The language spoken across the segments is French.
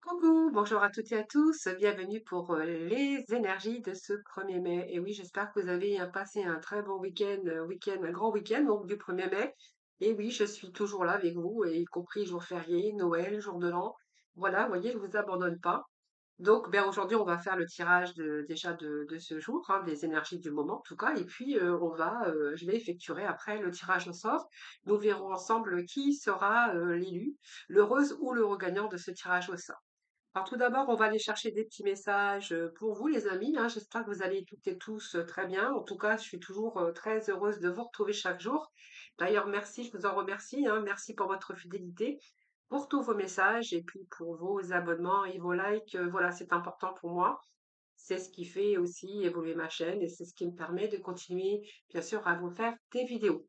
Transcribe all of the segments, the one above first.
Coucou, bonjour à toutes et à tous, bienvenue pour les énergies de ce 1er mai. Et oui, j'espère que vous avez passé un très bon week-end, un grand week-end donc du 1er mai. Et oui, je suis toujours là avec vous, y compris jour férié, Noël, jour de l'an. Voilà, vous voyez, je vous abandonne pas. Donc, ben, aujourd'hui, on va faire le tirage déjà de ce jour, hein, des énergies du moment en tout cas. Et puis, je vais effectuer après le tirage au sort. Nous verrons ensemble qui sera l'élu, l'heureuse ou l'heureux gagnant de ce tirage au sort. Alors tout d'abord, on va aller chercher des petits messages pour vous, les amis, hein. J'espère que vous allez toutes et tous très bien. En tout cas, je suis toujours très heureuse de vous retrouver chaque jour. D'ailleurs, merci, je vous en remercie, hein. Merci pour votre fidélité, pour tous vos messages et puis pour vos abonnements et vos likes. Voilà, c'est important pour moi. C'est ce qui fait aussi évoluer ma chaîne et c'est ce qui me permet de continuer, bien sûr, à vous faire des vidéos.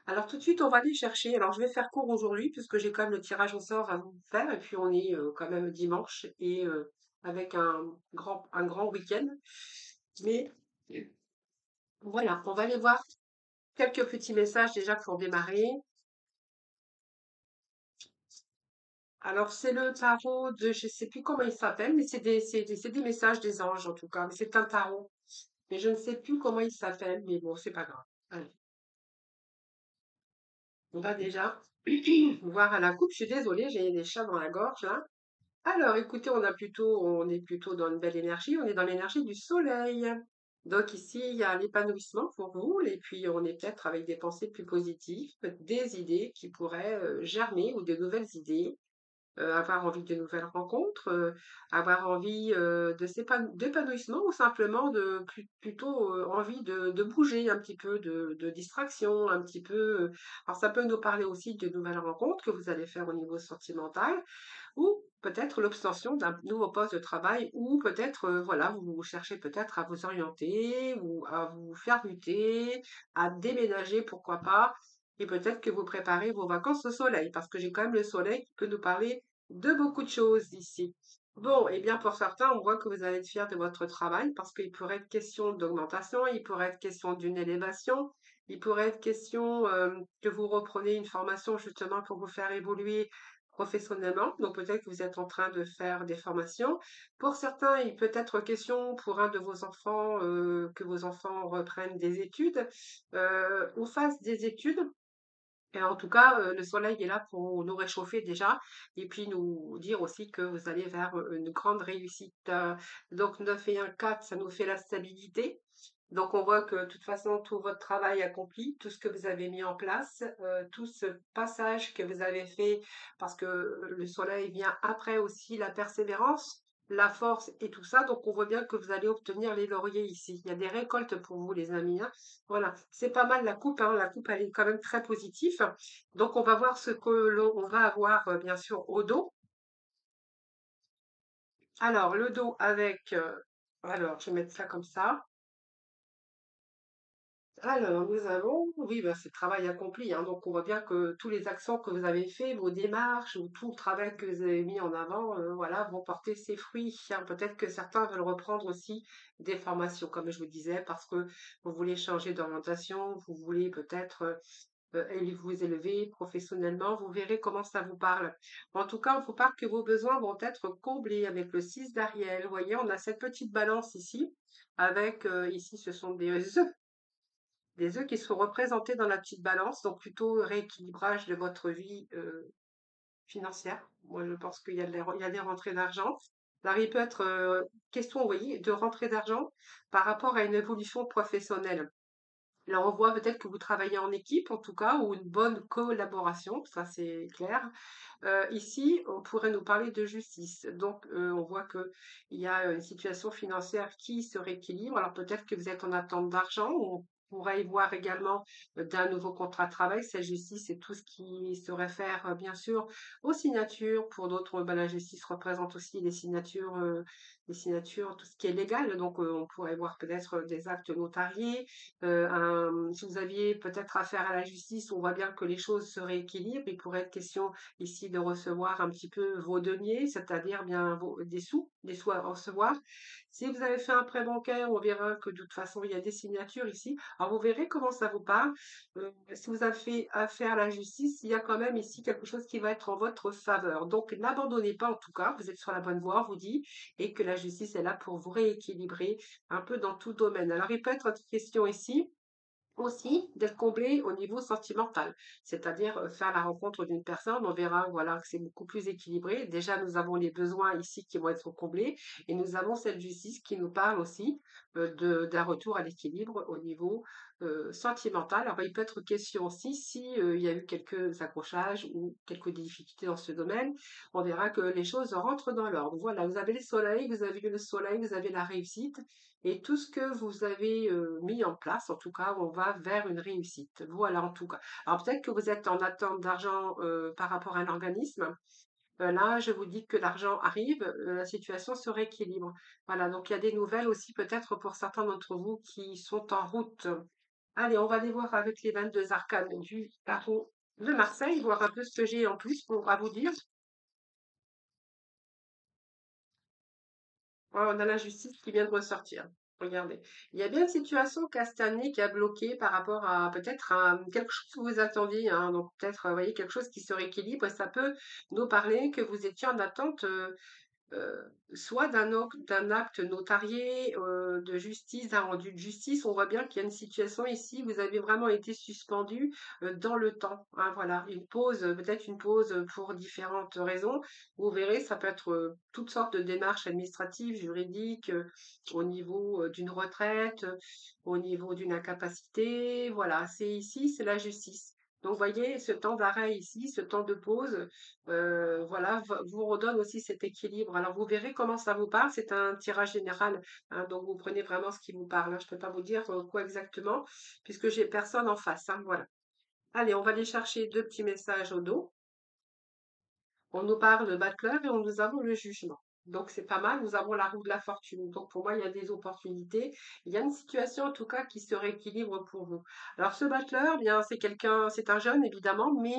Alors tout de suite, on va aller chercher. Alors je vais faire court aujourd'hui puisque j'ai quand même le tirage au sort à vous faire et puis on est quand même dimanche et avec un grand week-end. Mais voilà, on va aller voir quelques petits messages déjà pour démarrer. Alors c'est le tarot de, je sais plus comment il s'appelle, mais c'est des messages des anges en tout cas. Mais c'est un tarot, mais je ne sais plus comment il s'appelle, mais bon, c'est pas grave. Allez, on va déjà voir à la coupe. Je suis désolée, j'ai des chats dans la gorge là. Alors, écoutez, on est plutôt dans une belle énergie, on est dans l'énergie du soleil. Donc ici, il y a l'épanouissement pour vous, et puis on est peut-être avec des pensées plus positives, des idées qui pourraient germer ou de nouvelles idées, avoir envie de nouvelles rencontres, avoir envie d'épanouissement ou simplement plutôt envie de bouger un petit peu, de distraction, un petit peu. Alors ça peut nous parler aussi de nouvelles rencontres que vous allez faire au niveau sentimental ou peut-être l'obtention d'un nouveau poste de travail, ou peut-être, voilà, vous cherchez peut-être à vous orienter ou à vous faire muter, à déménager, pourquoi pas, et peut-être que vous préparez vos vacances au soleil, parce que j'ai quand même le soleil qui peut nous parler de beaucoup de choses ici. Bon, et bien pour certains, on voit que vous allez être fiers de votre travail, parce qu'il pourrait être question d'augmentation, il pourrait être question d'une élévation, il pourrait être question que vous reprenez une formation justement pour vous faire évoluer professionnellement. Donc peut-être que vous êtes en train de faire des formations. Pour certains, il peut être question pour un de vos enfants que vos enfants reprennent des études ou fassent des études. Et en tout cas, le soleil est là pour nous réchauffer déjà et puis nous dire aussi que vous allez vers une grande réussite. Donc 9 et 1, 4, ça nous fait la stabilité. Donc on voit que de toute façon, tout votre travail accompli, tout ce que vous avez mis en place, tout ce passage que vous avez fait, parce que le soleil vient après aussi la persévérance, la force et tout ça. Donc on voit bien que vous allez obtenir les lauriers ici. Il y a des récoltes pour vous, les amis, hein. Voilà, c'est pas mal la coupe, hein. La coupe, elle est quand même très positive. Donc on va voir ce que l'on va avoir, bien sûr, au dos. Alors le dos avec, alors je vais mettre ça comme ça. Alors, nous avons, oui, bah, c'est travail accompli, hein, donc on voit bien que tous les accents que vous avez faits, vos démarches ou tout le travail que vous avez mis en avant, voilà, vont porter ses fruits, hein. Peut-être que certains veulent reprendre aussi des formations, comme je vous disais, parce que vous voulez changer d'orientation, vous voulez peut-être vous élever professionnellement, vous verrez comment ça vous parle. En tout cas, on vous parle que vos besoins vont être comblés avec le 6 d'Ariel. Vous voyez, on a cette petite balance ici, avec ici, ce sont des œufs qui sont représentés dans la petite balance, donc plutôt rééquilibrage de votre vie financière. Moi, je pense qu'il y a, il y a des rentrées d'argent. Alors, il peut être question, vous voyez, de rentrée d'argent par rapport à une évolution professionnelle. Là, on voit peut-être que vous travaillez en équipe, en tout cas, ou une bonne collaboration, ça c'est clair. Ici, on pourrait nous parler de justice. Donc, on voit que il y a une situation financière qui se rééquilibre. Alors, peut-être que vous êtes en attente d'argent. On pourra y voir également d'un nouveau contrat de travail. Cette justice, c'est tout ce qui se réfère, bien sûr, aux signatures. Pour d'autres, ben, la justice représente aussi les signatures, tout ce qui est légal. Donc, on pourrait voir peut-être des actes notariés. Si vous aviez peut-être affaire à la justice, on voit bien que les choses se rééquilibrent. Il pourrait être question ici de recevoir un petit peu vos deniers, c'est-à-dire bien des sous à recevoir. Si vous avez fait un prêt bancaire, on verra que de toute façon, il y a des signatures ici. Alors vous verrez comment ça vous parle. Si vous avez affaire à la justice, il y a quand même ici quelque chose qui va être en votre faveur. Donc n'abandonnez pas en tout cas, vous êtes sur la bonne voie, on vous dit, et que la justice est là pour vous rééquilibrer un peu dans tout domaine. Alors il peut être une question ici aussi d'être comblé au niveau sentimental, c'est-à-dire faire la rencontre d'une personne, on verra voilà que c'est beaucoup plus équilibré. Déjà, nous avons les besoins ici qui vont être comblés et nous avons cette justice qui nous parle aussi d'un retour à l'équilibre au niveau sentimental. Alors, il peut être question aussi si il y a eu quelques accrochages ou quelques difficultés dans ce domaine, on verra que les choses rentrent dans l'ordre. Voilà, vous avez le soleil, vous avez le soleil, vous avez la réussite. Et tout ce que vous avez mis en place, en tout cas, on va vers une réussite. Voilà, en tout cas. Alors peut-être que vous êtes en attente d'argent par rapport à un organisme. Là, je vous dis que l'argent arrive, la situation se rééquilibre. Voilà, donc il y a des nouvelles aussi peut-être pour certains d'entre vous qui sont en route. Allez, on va aller voir avec les 22 arcanes du tarot de Marseille, voir un peu ce que j'ai en plus pour à vous dire. Ouais, on a la justice qui vient de ressortir. Regardez. Il y a bien une situation Castanet qui a bloqué par rapport à peut-être à quelque chose que vous attendiez, hein. Donc peut-être, vous voyez, quelque chose qui se rééquilibre et ça peut nous parler que vous étiez en attente soit d'un acte notarié de justice, d'un rendu de justice. On voit bien qu'il y a une situation ici, vous avez vraiment été suspendu dans le temps, hein, voilà, une pause, peut-être une pause pour différentes raisons. Vous verrez, ça peut être toutes sortes de démarches administratives, juridiques, au niveau d'une retraite, au niveau d'une incapacité. Voilà, c'est ici, c'est la justice. Donc, vous voyez, ce temps d'arrêt ici, ce temps de pause, voilà, vous redonne aussi cet équilibre. Alors, vous verrez comment ça vous parle. C'est un tirage général, hein, donc vous prenez vraiment ce qui vous parle, hein. Je ne peux pas vous dire quoi exactement, puisque j'ai personne en face, hein, voilà. Allez, on va aller chercher deux petits messages au dos. On nous parle de battleur et nous avons le jugement. Donc c'est pas mal, nous avons la roue de la fortune. Donc pour moi, il y a des opportunités. Il y a une situation en tout cas qui se rééquilibre pour vous. Alors ce battleur, bien c'est quelqu'un, c'est un jeune évidemment, mais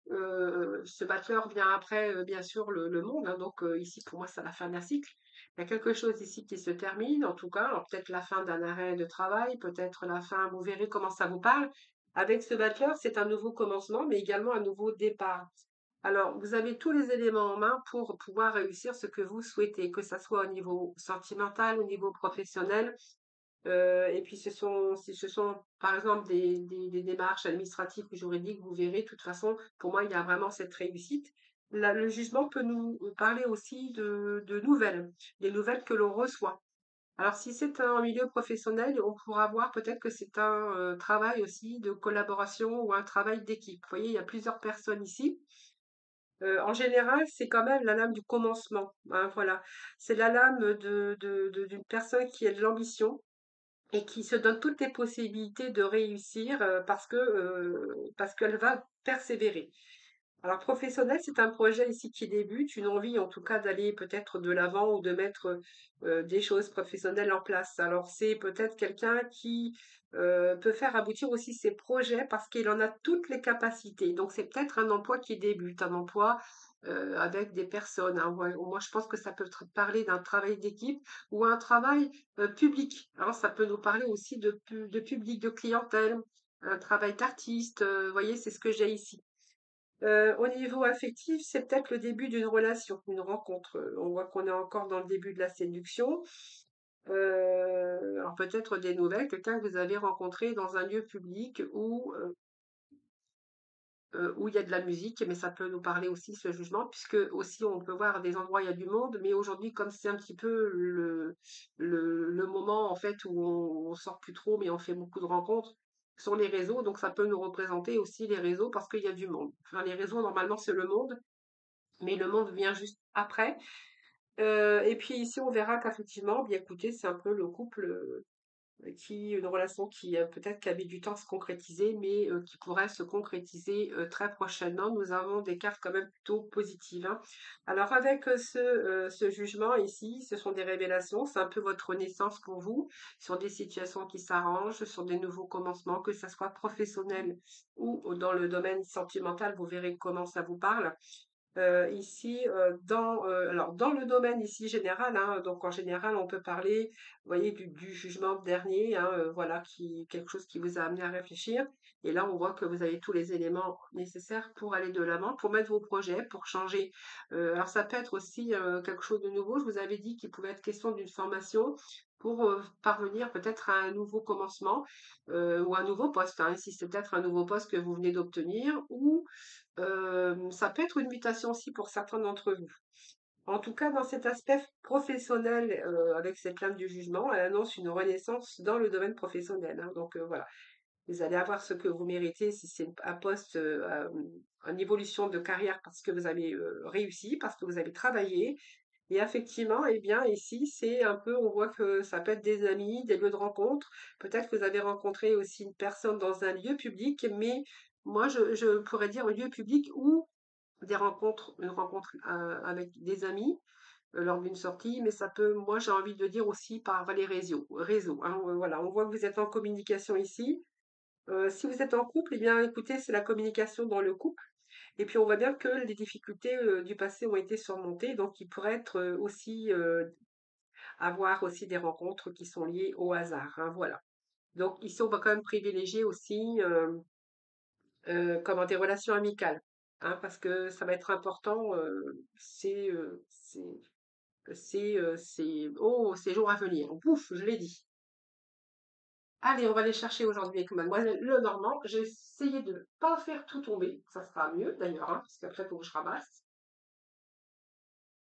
ce battleur vient après bien sûr le monde, hein. Donc ici pour moi, c'est la fin d'un cycle. Il y a quelque chose ici qui se termine, en tout cas. Alors peut-être la fin d'un arrêt de travail, peut-être la fin, vous verrez comment ça vous parle. Avec ce battleur, c'est un nouveau commencement, mais également un nouveau départ. Alors, vous avez tous les éléments en main pour pouvoir réussir ce que vous souhaitez, que ça soit au niveau sentimental, au niveau professionnel. Et puis, si ce sont, par exemple, des démarches administratives ou juridiques, vous verrez, de toute façon, pour moi, il y a vraiment cette réussite. Le jugement peut nous parler aussi de nouvelles, des nouvelles que l'on reçoit. Alors, si c'est un milieu professionnel, on pourra voir peut-être que c'est un travail aussi de collaboration ou un travail d'équipe. Vous voyez, il y a plusieurs personnes ici. En général, c'est quand même la lame du commencement, hein, voilà. C'est la lame d'une personne qui a de l'ambition et qui se donne toutes les possibilités de réussir parce qu'elle va persévérer. Alors, professionnel, c'est un projet ici qui débute, une envie en tout cas d'aller peut-être de l'avant ou de mettre des choses professionnelles en place. Alors, c'est peut-être quelqu'un qui peut faire aboutir aussi ses projets parce qu'il en a toutes les capacités. Donc, c'est peut-être un emploi qui débute, un emploi avec des personnes, hein. Moi, je pense que ça peut parler d'un travail d'équipe ou un travail public, hein. Ça peut nous parler aussi de public, de clientèle, un travail d'artiste. Vous voyez, c'est ce que j'ai ici. Au niveau affectif, c'est peut-être le début d'une relation, une rencontre. On voit qu'on est encore dans le début de la séduction. Alors peut-être des nouvelles, quelqu'un que vous avez rencontré dans un lieu public où il y a de la musique, mais ça peut nous parler aussi, ce jugement, puisque aussi on peut voir des endroits, il y a du monde, mais aujourd'hui, comme c'est un petit peu le moment en fait où on sort plus trop, mais on fait beaucoup de rencontres sur les réseaux, donc ça peut nous représenter aussi les réseaux parce qu'il y a du monde. Enfin, les réseaux, normalement, c'est le monde, mais le monde vient juste après. Et puis ici, on verra qu'effectivement, bien écoutez, c'est un peu le couple une relation qui peut-être qui a mis du temps à se concrétiser, mais qui pourrait se concrétiser très prochainement. Nous avons des cartes quand même plutôt positives, hein. Alors avec ce jugement ici, ce sont des révélations, c'est un peu votre naissance pour vous, sur des situations qui s'arrangent, sur des nouveaux commencements, que ça soit professionnel ou dans le domaine sentimental, vous verrez comment ça vous parle. Ici, alors dans le domaine ici général, hein, donc en général, on peut parler, vous voyez, du jugement dernier, hein, voilà, quelque chose qui vous a amené à réfléchir. Et là, on voit que vous avez tous les éléments nécessaires pour aller de l'avant, pour mettre vos projets, pour changer. Alors ça peut être aussi quelque chose de nouveau. Je vous avais dit qu'il pouvait être question d'une formation pour parvenir peut-être à un nouveau commencement ou un nouveau poste, hein, si c'est peut-être un nouveau poste que vous venez d'obtenir, ou ça peut être une mutation aussi pour certains d'entre vous. En tout cas, dans cet aspect professionnel, avec cette lame du jugement, elle annonce une renaissance dans le domaine professionnel, hein. Donc voilà, vous allez avoir ce que vous méritez si c'est un poste, une évolution de carrière parce que vous avez réussi, parce que vous avez travaillé. Et effectivement, eh bien, ici, c'est un peu, on voit que ça peut être des amis, des lieux de rencontre. Peut-être que vous avez rencontré aussi une personne dans un lieu public, mais moi, je pourrais dire un lieu public ou des rencontres, une rencontre avec des amis lors d'une sortie, mais ça peut, moi, j'ai envie de dire aussi par les réseaux, hein. Voilà, on voit que vous êtes en communication ici. Si vous êtes en couple, eh bien, écoutez, c'est la communication dans le couple. Et puis, on voit bien que les difficultés du passé ont été surmontées, donc il pourrait être aussi avoir aussi des rencontres qui sont liées au hasard, hein, voilà. Donc ici, on va quand même privilégier aussi comment des relations amicales, hein, parce que ça va être important. Oh, c'est jours à venir. Ouf, je l'ai dit. Allez, on va aller chercher aujourd'hui avec Mademoiselle Lenormand. J'ai essayé de ne pas faire tout tomber. Ça sera mieux d'ailleurs, hein, parce qu'après, il faut que je ramasse.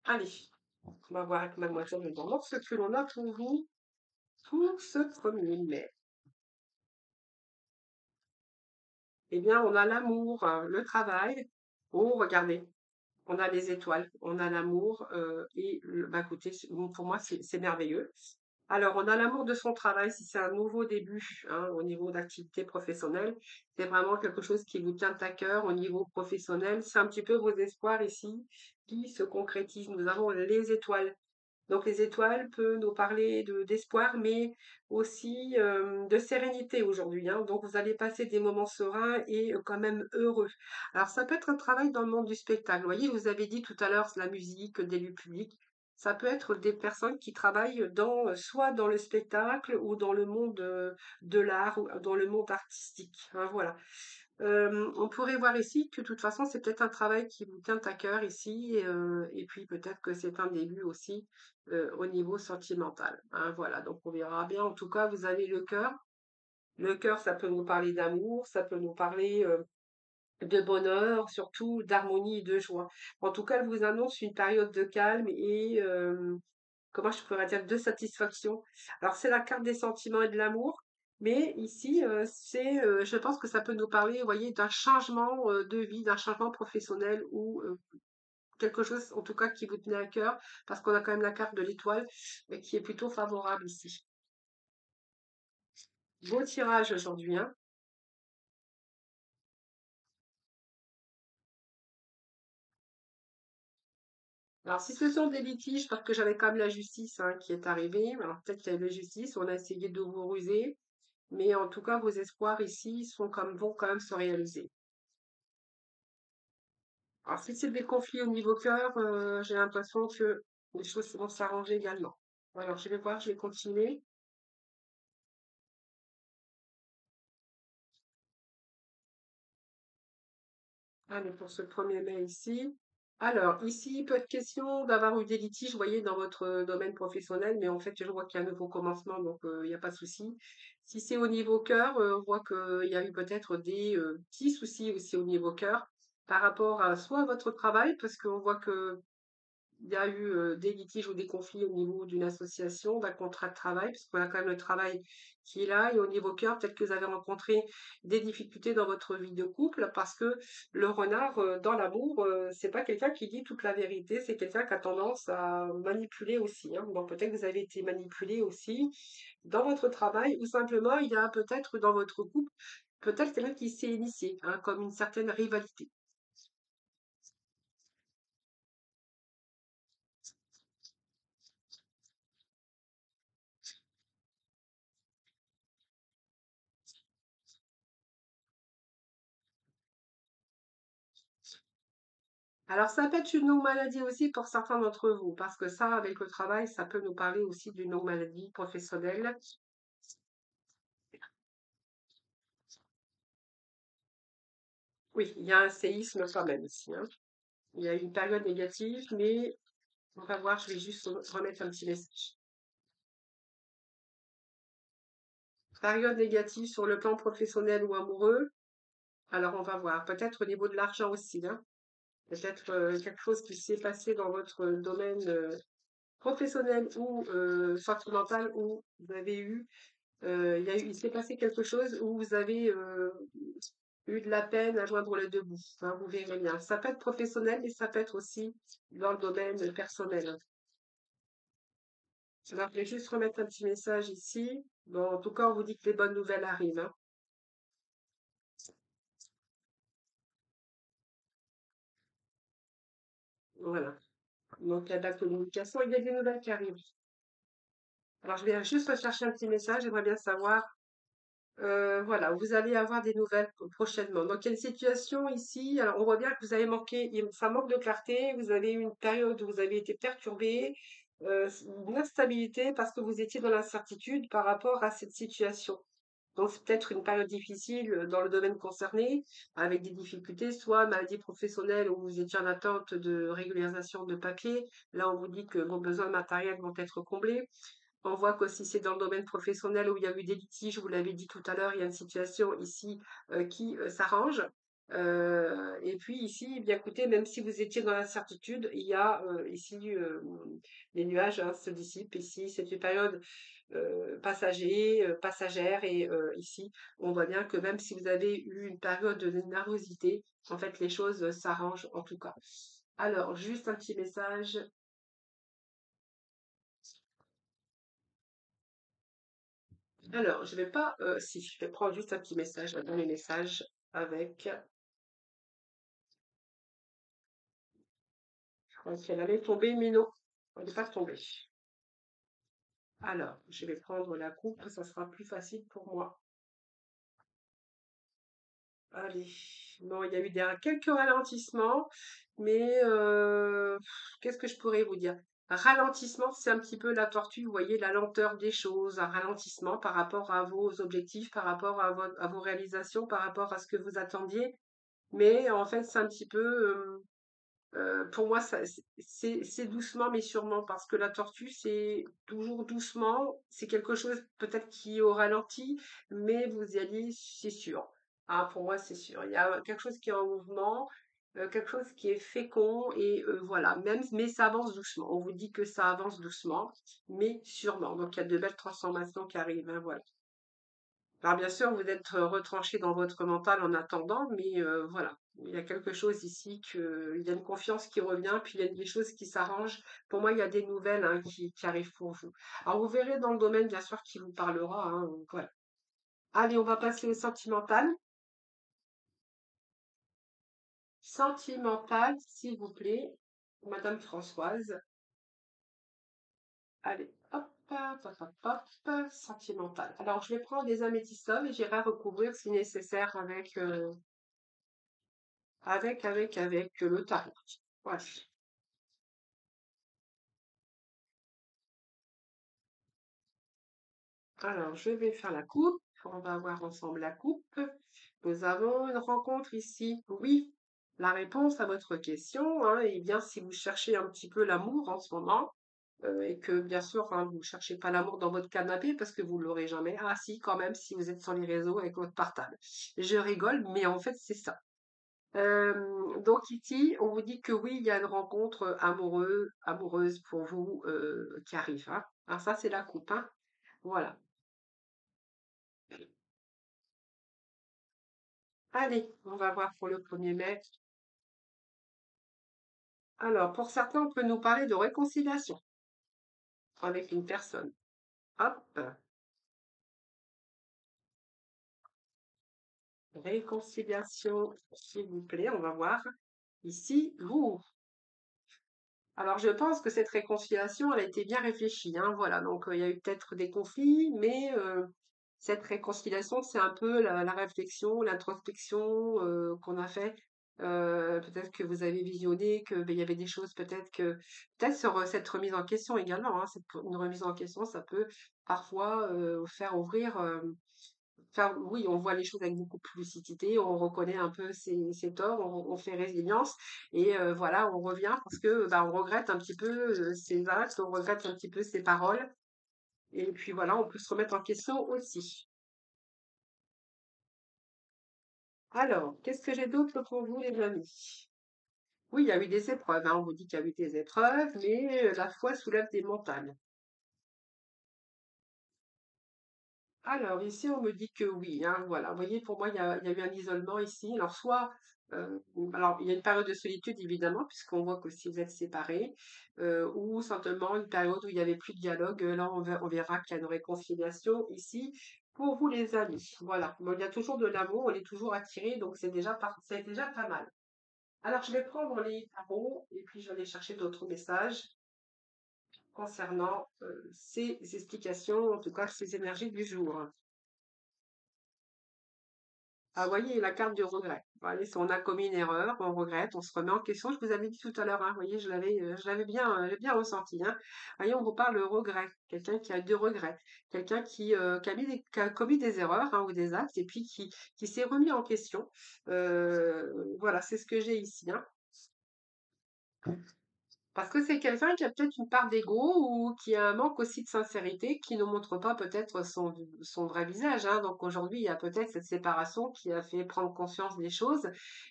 Allez, on va voir avec Mademoiselle Lenormand ce que l'on a pour vous pour ce 1er mai. Eh bien, on a l'amour, le travail. Oh, regardez, on a les étoiles, on a l'amour bah, écoutez, bon, pour moi, c'est merveilleux. Alors, on a l'amour de son travail, si c'est un nouveau début, hein, au niveau d'activité professionnelle, c'est vraiment quelque chose qui vous tient à cœur au niveau professionnel. C'est un petit peu vos espoirs ici qui se concrétisent. Nous avons les étoiles. Donc les étoiles peuvent nous parler d'espoir, mais aussi de sérénité aujourd'hui, hein. Donc vous allez passer des moments sereins et quand même heureux. Alors ça peut être un travail dans le monde du spectacle. Vous voyez, je vous avais dit tout à l'heure la musique, des lieux publics. Ça peut être des personnes qui travaillent soit dans le spectacle ou dans le monde de l'art ou dans le monde artistique, hein, voilà. On pourrait voir ici que de toute façon, c'est peut-être un travail qui vous tient à cœur ici, et puis peut-être que c'est un début aussi au niveau sentimental, hein, voilà, donc on verra bien. En tout cas, vous avez le cœur. Le cœur, ça peut nous parler d'amour, ça peut nous parler de bonheur, surtout d'harmonie et de joie. En tout cas, elle vous annonce une période de calme et comment je pourrais dire, de satisfaction. Alors, c'est la carte des sentiments et de l'amour, mais ici, je pense que ça peut nous parler, vous voyez, d'un changement de vie, d'un changement professionnel ou quelque chose, en tout cas, qui vous tenait à cœur, parce qu'on a quand même la carte de l'étoile, mais qui est plutôt favorable ici. Beau tirage aujourd'hui, hein. Alors, si ce sont des litiges, parce que j'avais quand même la justice hein, qui est arrivée, alors peut-être qu'il y a eu la justice, on a essayé de vous ruser, mais en tout cas, vos espoirs ici vont quand même se réaliser. Alors, si c'est des conflits au niveau cœur, j'ai l'impression que les choses vont s'arranger également. Alors, je vais voir, je vais continuer. Allez, pour ce 1er mai ici. Alors, ici, il peut être question d'avoir eu des litiges, vous voyez, dans votre domaine professionnel, mais en fait, je vois qu'il y a un nouveau commencement, donc il n'y a pas de souci. Si c'est au niveau cœur, on voit qu'il y a eu peut-être des petits soucis aussi au niveau cœur par rapport à soit à votre travail, parce qu'on voit que il y a eu des litiges ou des conflits au niveau d'une association, d'un contrat de travail, parce qu'on a quand même le travail qui est là, et au niveau cœur, peut-être que vous avez rencontré des difficultés dans votre vie de couple, parce que le renard, dans l'amour, c'est pas quelqu'un qui dit toute la vérité, c'est quelqu'un qui a tendance à manipuler aussi, hein. Donc peut-être que vous avez été manipulé aussi dans votre travail, ou simplement il y a peut-être dans votre couple, peut-être quelqu'un qui s'est initié, hein, comme une certaine rivalité. Alors, ça peut être une longue maladie aussi pour certains d'entre vous, parce que ça, avec le travail, ça peut nous parler aussi d'une longue maladie professionnelle. Oui, il y a un séisme quand même ici, hein. Il y a une période négative, mais on va voir, je vais juste remettre un petit message. Période négative sur le plan professionnel ou amoureux. Alors, on va voir. Peut-être au niveau de l'argent aussi, hein. Peut-être quelque chose qui s'est passé dans votre domaine professionnel ou sentimental où vous avez eu, il s'est passé quelque chose où vous avez eu de la peine à joindre les deux bouts, hein, vous verrez bien. Ça peut être professionnel, mais ça peut être aussi dans le domaine personnel. Alors, je vais juste remettre un petit message ici. Bon, en tout cas, on vous dit que les bonnes nouvelles arrivent, hein. Voilà. Donc, il y a de la communication, il y a des nouvelles qui arrivent. Alors, je vais juste rechercher un petit message. J'aimerais bien savoir, voilà, vous allez avoir des nouvelles prochainement. Donc, il y a une situation ici. Alors, on voit bien que vous avez manqué, ça manque de clarté. Vous avez eu une période où vous avez été perturbé, une instabilité parce que vous étiez dans l'incertitude par rapport à cette situation. Donc, c'est peut-être une période difficile dans le domaine concerné, avec des difficultés, soit maladie professionnelle où vous étiez en attente de régularisation de papier. Là, on vous dit que vos besoins matériels vont être comblés. On voit qu'aussi c'est dans le domaine professionnel où il y a eu des litiges, vous l'avez dit tout à l'heure, il y a une situation ici qui s'arrange. Et puis ici, eh bien écoutez, même si vous étiez dans l'incertitude, il y a ici les nuages hein, se dissipent. Ici, c'est une période passagère et ici, on voit bien que même si vous avez eu une période de nervosité, en fait, les choses s'arrangent en tout cas. Alors, juste un petit message. Alors, je vais pas, si, je vais prendre juste un petit message dans les messages avec, je crois qu'elle allait tomber, mais non, elle n'est pas tombée. Alors, je vais prendre la coupe, ça sera plus facile pour moi. Allez, non, il y a eu quelques ralentissements, mais qu'est-ce que je pourrais vous dire? Ralentissement, c'est un petit peu la tortue, vous voyez, la lenteur des choses, un ralentissement par rapport à vos objectifs, par rapport à vos réalisations, par rapport à ce que vous attendiez. Mais en fait, c'est un petit peu, pour moi, c'est doucement mais sûrement parce que la tortue, c'est toujours doucement. C'est quelque chose peut-être qui est au ralenti, mais vous y allez, c'est sûr. Ah, pour moi, c'est sûr. Il y a quelque chose qui est en mouvement, quelque chose qui est fécond et voilà. Même, mais ça avance doucement. On vous dit que ça avance doucement, mais sûrement. Donc, il y a de belles transformations qui arrivent, hein, voilà. Alors bien sûr, vous êtes retranché dans votre mental en attendant, mais voilà, il y a quelque chose ici il y a une confiance qui revient, puis il y a des choses qui s'arrangent. Pour moi, il y a des nouvelles hein, qui arrivent pour vous. Alors vous verrez dans le domaine, bien sûr, qui vous parlera, hein, voilà. Allez, on va passer au sentimental. Sentimental, s'il vous plaît, Madame Françoise. Allez, hop, hop, hop, hop, hop, sentimental. Alors, je vais prendre des améthystes et j'irai recouvrir si nécessaire avec avec le tarot. Voilà. Alors, je vais faire la coupe. On va voir ensemble la coupe. Nous avons une rencontre ici. Oui, la réponse à votre question, hein, eh bien, si vous cherchez un petit peu l'amour en ce moment, et que bien sûr, hein, vous ne cherchez pas l'amour dans votre canapé parce que vous ne l'aurez jamais. Ah si, quand même, si vous êtes sur les réseaux avec votre portable. Je rigole, mais en fait, c'est ça. Donc ici, on vous dit que oui, il y a une rencontre amoureuse pour vous qui arrive. Hein. Alors ça, c'est la coupe. Hein. Voilà. Allez, on va voir pour le 1er mai. Alors, pour certains, on peut nous parler de réconciliation avec une personne. Hop, réconciliation, s'il vous plaît, on va voir. Ici, vous. Alors, je pense que cette réconciliation, elle a été bien réfléchie, hein, voilà. Donc, il y a eu peut-être des conflits, mais cette réconciliation, c'est un peu la réflexion, l'introspection qu'on a fait. Peut-être que vous avez visionné que, beh, il y avait des choses peut-être sur, cette remise en question également, hein. Une remise en question, ça peut parfois, faire ouvrir, oui, on voit les choses avec beaucoup plus lucidité, on reconnaît un peu ses torts, on fait résilience et voilà, on revient parce que, bah, on regrette un petit peu, ses actes, on regrette un petit peu ses paroles et puis voilà, on peut se remettre en question aussi. Alors, qu'est-ce que j'ai d'autre pour vous, les amis? Oui, il y a eu des épreuves, hein, on vous dit qu'il y a eu des épreuves, mais la foi soulève des montagnes. Alors, ici, on me dit que oui, hein, voilà. Vous voyez, pour moi, il y a eu un isolement ici. Alors, soit, alors, il y a une période de solitude, évidemment, puisqu'on voit que si vous êtes séparés, ou simplement une période où il n'y avait plus de dialogue. Là, on verra qu'il y a une réconciliation ici pour vous, les amis. Voilà. Bon, il y a toujours de l'amour, on est toujours attirés, donc c'est déjà pas mal. Alors, je vais prendre les tarots et puis je vais aller chercher d'autres messages concernant ces explications, en tout cas ces énergies du jour. Ah, voyez, la carte du regret. Voyez, si on a commis une erreur, on regrette, on se remet en question. Je vous avais dit tout à l'heure, hein, voyez, j'ai bien ressenti. Hein. Voyez, on vous parle de regret. Quelqu'un qui a de regrets. Quelqu'un qui a commis des erreurs hein, ou des actes et puis qui s'est remis en question. Voilà, c'est ce que j'ai ici. Hein. Parce que c'est quelqu'un qui a peut-être une part d'ego ou qui a un manque aussi de sincérité, qui ne montre pas peut-être son vrai visage. Hein. Donc aujourd'hui, il y a peut-être cette séparation qui a fait prendre conscience des choses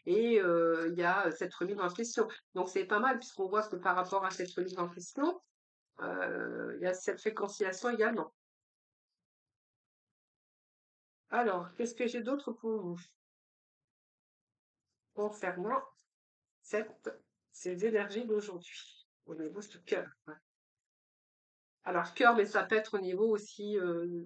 et il y a cette remise en question. Donc c'est pas mal puisqu'on voit que par rapport à cette remise en question, il y a cette réconciliation également. Alors, qu'est-ce que j'ai d'autre pour vous concernant cette, ces énergies d'aujourd'hui au niveau du cœur? Alors, cœur, mais ça peut être au niveau aussi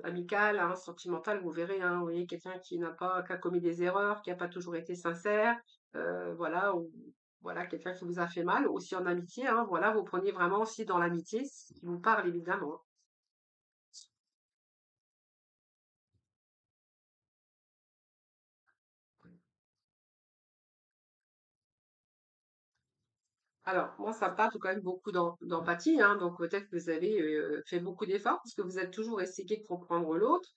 amical, hein, sentimental, vous verrez, hein, vous voyez, quelqu'un qui a commis des erreurs, qui n'a pas toujours été sincère, voilà, ou voilà, quelqu'un qui vous a fait mal, aussi en amitié, hein, voilà, vous prenez vraiment aussi dans l'amitié, ce qui vous parle évidemment. Hein. Alors, moi, ça me parle quand même beaucoup d'empathie, hein, donc peut-être que vous avez fait beaucoup d'efforts parce que vous êtes toujours essayé de comprendre l'autre.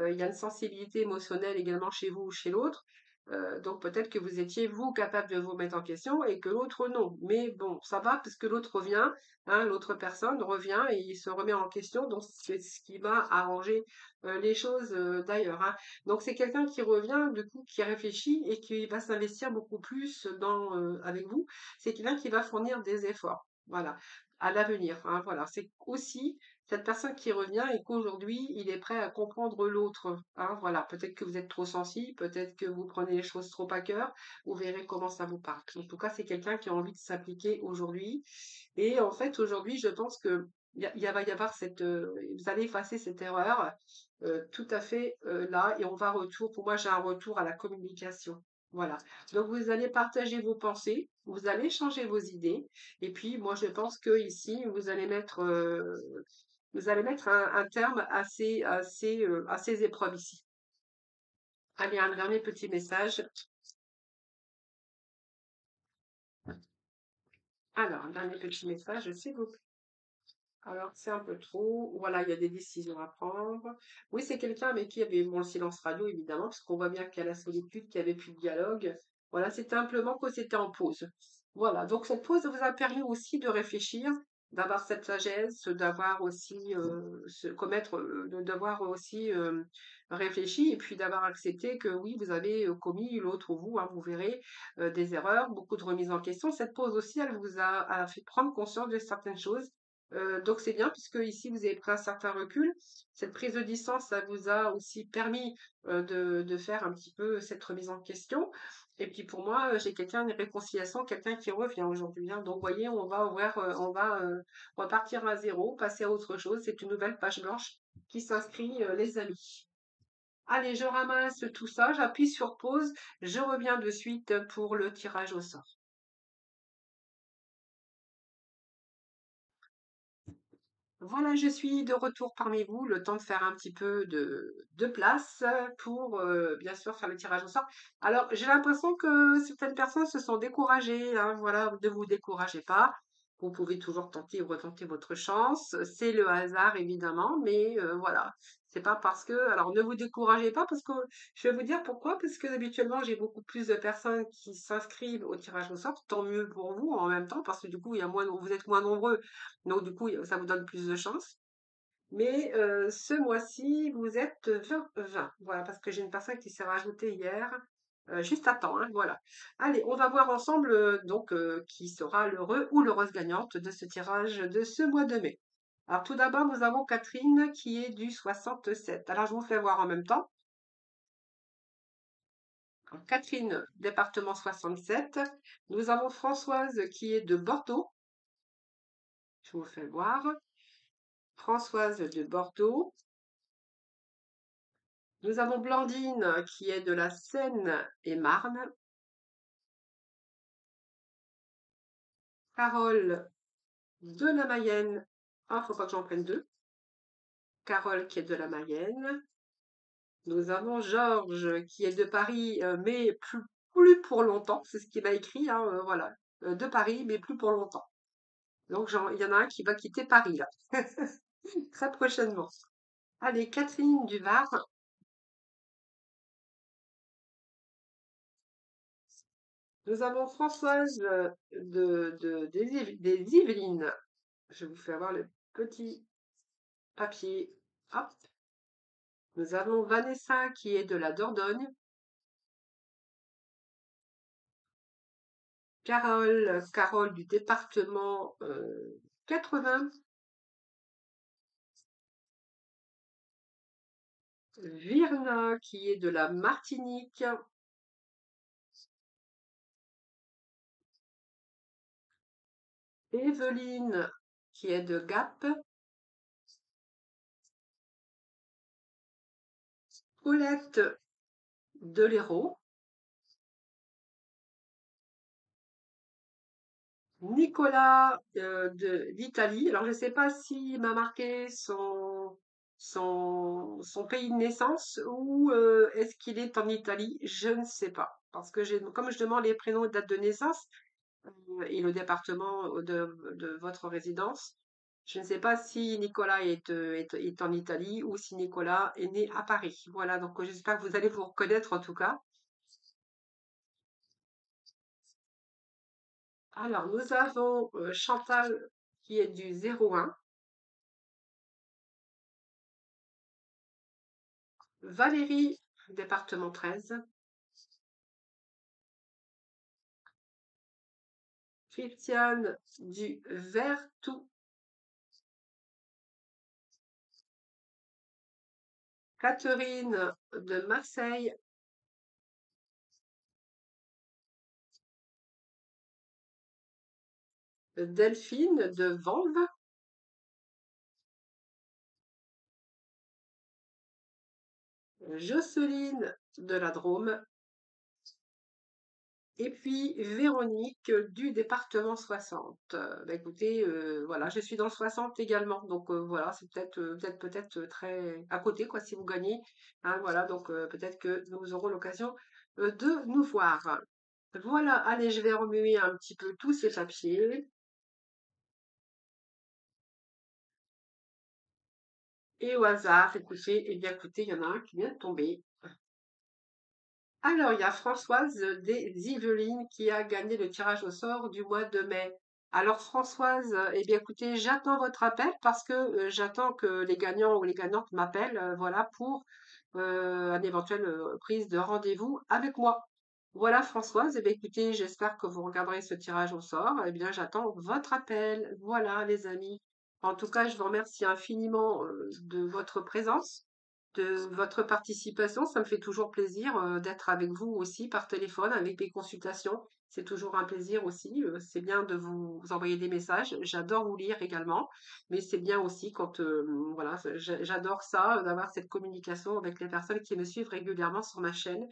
Il y a une sensibilité émotionnelle également chez vous ou chez l'autre. Donc peut-être que vous étiez, vous, capable de vous mettre en question et que l'autre, non. Mais bon, ça va parce que l'autre revient, hein, l'autre personne revient et il se remet en question. Donc c'est ce qui va arranger les choses d'ailleurs. Hein. Donc c'est quelqu'un qui revient, du coup, qui réfléchit et qui va s'investir beaucoup plus avec vous c'est quelqu'un qui va fournir des efforts, voilà, à l'avenir. Hein, voilà, c'est aussi cette personne qui revient et qu'aujourd'hui il est prêt à comprendre l'autre. Hein, voilà, peut-être que vous êtes trop sensible, peut-être que vous prenez les choses trop à cœur. Vous verrez comment ça vous parle. En tout cas, c'est quelqu'un qui a envie de s'appliquer aujourd'hui. Et en fait, aujourd'hui, je pense que va y avoir vous allez effacer cette erreur tout à fait là, et on va retour. Pour moi, j'ai un retour à la communication. Voilà. Donc vous allez partager vos pensées, vous allez changer vos idées, et puis moi je pense que ici vous allez mettre un terme à ces épreuves ici. Allez, un dernier petit message. Alors, un dernier petit message, s'il vous plaît. Alors, c'est un peu trop. Voilà, il y a des décisions à prendre. Oui, c'est quelqu'un avec qui il y avait bon, le silence radio, évidemment, parce qu'on voit bien qu'il y a la solitude, qu'il n'y avait plus de dialogue. Voilà, c'est simplement que c'était en pause. Voilà, donc cette pause vous a permis aussi de réfléchir, d'avoir cette sagesse, d'avoir aussi d'avoir aussi réfléchi et puis d'avoir accepté que oui, vous avez commis l'autre ou vous, hein, vous verrez des erreurs, beaucoup de remises en question. Cette pause aussi, elle a fait prendre conscience de certaines choses donc c'est bien puisque ici vous avez pris un certain recul. Cette prise de distance, ça vous a aussi permis de faire un petit peu cette remise en question. Et puis pour moi, j'ai quelqu'un, une réconciliation, quelqu'un qui revient aujourd'hui. Hein. Donc vous voyez, on va partir à zéro, passer à autre chose. C'est une nouvelle page blanche qui s'inscrit, les amis. Allez, je ramasse tout ça, j'appuie sur pause, je reviens de suite pour le tirage au sort. Voilà, je suis de retour parmi vous, le temps de faire un petit peu de place pour, bien sûr, faire le tirage au sort. Alors, j'ai l'impression que certaines personnes se sont découragées, hein, voilà, ne vous découragez pas. Vous pouvez toujours tenter ou retenter votre chance. C'est le hasard, évidemment, mais voilà. C'est pas parce que, alors ne vous découragez pas parce que je vais vous dire pourquoi, parce que habituellement j'ai beaucoup plus de personnes qui s'inscrivent au tirage au sort, tant mieux pour vous en même temps, parce que du coup il y a moins, vous êtes moins nombreux donc du coup, ça vous donne plus de chance. Mais ce mois-ci, vous êtes 20. Voilà, parce que j'ai une personne qui s'est rajoutée hier, juste à temps, hein, voilà. Allez, on va voir ensemble donc qui sera l'heureux ou l'heureuse gagnante de ce tirage de ce mois de mai. Alors tout d'abord, nous avons Catherine qui est du 67. Alors je vous fais voir en même temps. Alors, Catherine, département 67. Nous avons Françoise qui est de Bordeaux. Je vous fais voir. Françoise de Bordeaux. Nous avons Blandine qui est de la Seine-et-Marne. Carole de la Mayenne. Ah, faut pas que j'en prenne deux. Carole qui est de la Mayenne. Nous avons Georges qui est de Paris, mais plus pour longtemps. C'est ce qu'il m'a écrit, hein, voilà. De Paris, mais plus pour longtemps. Donc, il y en a un qui va quitter Paris, là, très prochainement. Allez, Catherine du Var. Nous avons Françoise des Yvelines. Je vous fais avoir le petit papier. Hop. Nous avons Vanessa qui est de la Dordogne. Carole du département 80. Virna qui est de la Martinique. Evelyne qui est de Gap. Paulette de l'Hérault. Nicolas d'Italie. Alors, je ne sais pas s'il m'a marqué son pays de naissance ou est-ce qu'il est en Italie. Je ne sais pas. Parce que comme je demande les prénoms et dates de naissance et le département de votre résidence, je ne sais pas si Nicolas est en Italie ou si Nicolas est né à Paris. Voilà, donc j'espère que vous allez vous reconnaître en tout cas. Alors, nous avons Chantal qui est du 01. Valérie, département 13. Christiane du Vertou. Catherine de Marseille. Delphine de Vanves. Jocelyne de la Drôme. Et puis Véronique du département 60. Bah, écoutez, voilà, je suis dans le 60 également. Donc voilà, c'est peut-être très à côté, quoi, si vous gagnez. Hein, voilà, donc peut-être que nous aurons l'occasion de nous voir. Voilà, allez, je vais remuer un petit peu tous ces papiers. Et au hasard, écoutez, eh bien écoutez, il y en a un qui vient de tomber. Alors, il y a Françoise des Yvelines qui a gagné le tirage au sort du mois de mai. Alors, Françoise, eh bien écoutez, j'attends votre appel parce que j'attends que les gagnants ou les gagnantes m'appellent, voilà, pour un éventuel prise de rendez-vous avec moi. Voilà, Françoise, eh bien écoutez, j'espère que vous regarderez ce tirage au sort. Eh bien, j'attends votre appel. Voilà, les amis. En tout cas, je vous remercie infiniment de votre présence, de votre participation. Ça me fait toujours plaisir d'être avec vous aussi par téléphone, avec des consultations. C'est toujours un plaisir aussi. C'est bien de vous envoyer des messages. J'adore vous lire également, mais c'est bien aussi quand, voilà, j'adore ça, d'avoir cette communication avec les personnes qui me suivent régulièrement sur ma chaîne.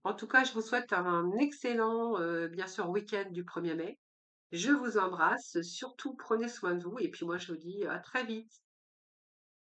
En tout cas, je vous souhaite un excellent, bien sûr, week-end du 1er mai. Je vous embrasse. Surtout, prenez soin de vous. Et puis moi, je vous dis à très vite.